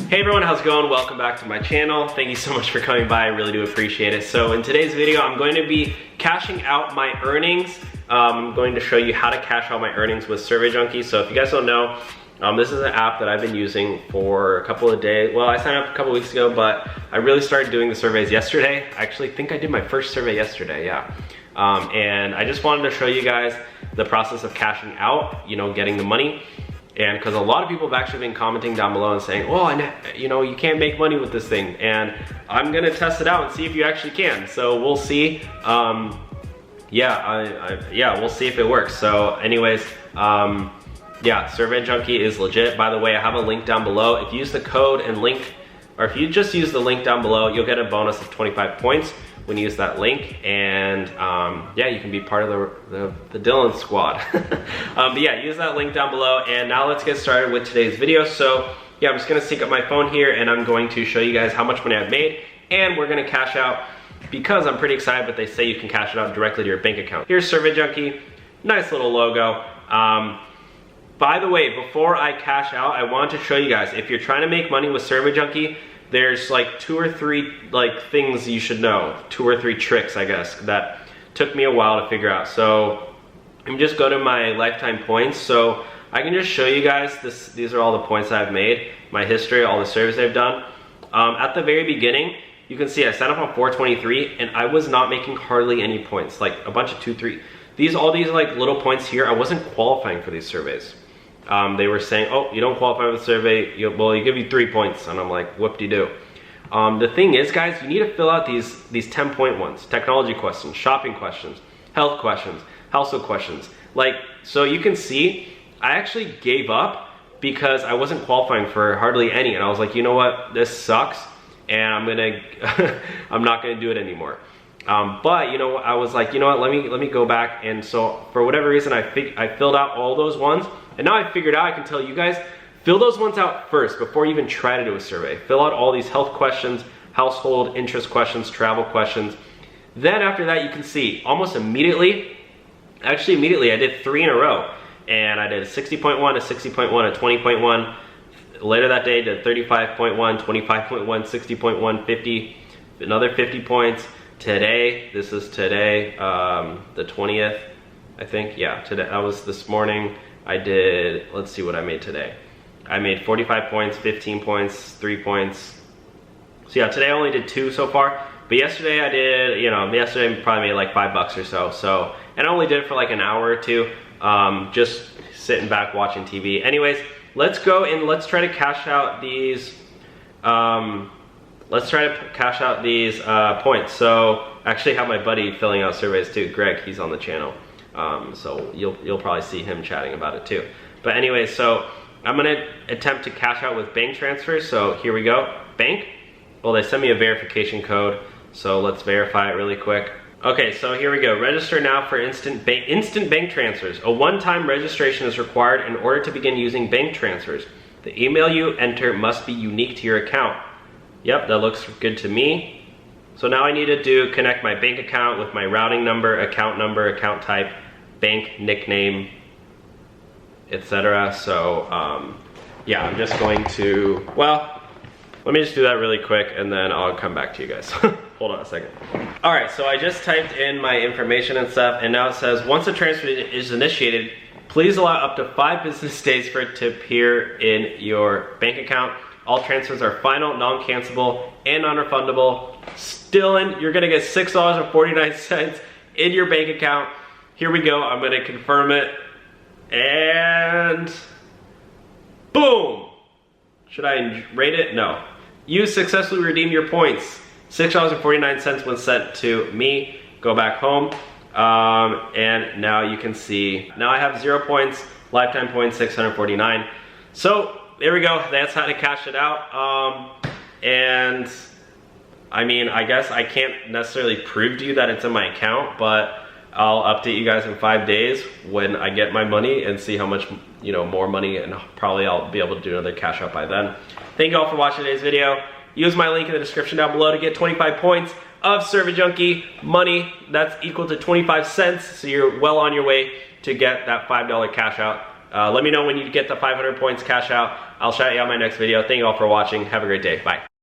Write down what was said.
Hey everyone, how's it going? Welcome back to my channel. Thank you so much for coming by, I really do appreciate it. So in today's video, I'm going to be cashing out my earnings. I'm going to show you how to cash out my earnings with Survey Junkie. So if you guys don't know, this is an app that I've been using for a couple of days. Well, I signed up a couple weeks ago, but I really started doing the surveys yesterday. I actually think I did my first survey yesterday, yeah. And I just wanted to show you guys the process of cashing out, getting the money. And because a lot of people have actually been commenting down below and saying, oh, you can't make money with this thing. And I'm gonna test it out and see if you actually can. So we'll see. Yeah, we'll see if it works. So anyways, yeah, Survey Junkie is legit. By the way, I have a link down below. If you use the code and link, or if you just use the link down below, you'll get a bonus of 25 points when you use that link. And yeah, you can be part of the Dylan squad. But yeah, use that link down below. And now let's get started with today's video. So yeah, I'm just gonna sync up my phone here and I'm going to show you guys how much money I've made. And we're gonna cash out, because I'm pretty excited, but they say you can cash it out directly to your bank account. Here's Survey Junkie, nice little logo. By the way, before I cash out, I want to show you guys, if you're trying to make money with Survey Junkie, there's like 2 or 3 things you should know, 2 or 3 tricks, I guess, that took me a while to figure out. So I'm just go to my lifetime points. So I can just show you guys this. These are all the points I've made, my history, all the surveys I've done. At the very beginning, you can see I signed up on 423 and I was not making hardly any points, like a bunch of 2, 3. All these like little points here, I wasn't qualifying for these surveys. They were saying, oh, you don't qualify for the survey, well, you give you 3 points. And I'm like, whoop-de-doo. The thing is, guys, you need to fill out these 10-point ones. Technology questions, shopping questions, health questions, household questions. So you can see, I actually gave up because I wasn't qualifying for hardly any. And I was like, you know what, this sucks. And I'm not gonna do it anymore. But I was like, you know what, let me go back. And so for whatever reason, I filled out all those ones. And now I figured out, I can tell you guys, fill those ones out first before you even try to do a survey. Fill out all these health questions, household interest questions, travel questions. Then after that, you can see almost immediately, actually immediately, I did 3 in a row. And I did a 60.1, a 60.1, a 20.1. Later that day, did 35.1, 25.1, 60.1, 50, another 50 points. Today, this is today, the 20th, I think. Yeah, today, that was this morning. I did, let's see what I made today. I made 45 points, 15 points, 3 points. So yeah, today I only did 2 so far. But yesterday I did, yesterday I probably made like $5 or so. And I only did it for like an hour or 2, just sitting back watching TV. Anyways, let's go and let's try to cash out these, points. So I actually have my buddy filling out surveys too, Greg, he's on the channel. So you'll probably see him chatting about it too. But anyway, so I'm gonna attempt to cash out with bank transfers. So here we go, bank. Well, they sent me a verification code, so let's verify it really quick. Okay, so here we go. Register now for instant bank transfers. A one-time registration is required in order to begin using bank transfers. The email you enter must be unique to your account. Yep, that looks good to me. So now I need to connect my bank account with my routing number, account type, bank nickname, etc. So yeah, I'm just going to, well, let me just do that really quick and then I'll come back to you guys. Hold on a second. All right, so I just typed in my information and stuff, and now it says, once a transfer is initiated, please allow up to 5 business days for it to appear in your bank account. All transfers are final, non-cancelable, and non-refundable. Dylan, you're gonna get $6.49 in your bank account. Here we go, I'm gonna confirm it, and boom! Should I rate it? No. You successfully redeemed your points. $6.49 was sent to me. Go back home, and now you can see, now I have 0 points, lifetime points 649. So there we go, that's how to cash it out. And I mean, I guess I can't necessarily prove to you that it's in my account, but I'll update you guys in 5 days when I get my money and see how much, more money, and probably I'll be able to do another cash out by then. Thank you all for watching today's video. Use my link in the description down below to get 25 points of Survey Junkie money. That's equal to 25 cents, so you're well on your way to get that $5 cash out let me know when you get the 500 points cash out. I'll shout you out in my next video. Thank you all for watching. Have a great day. Bye.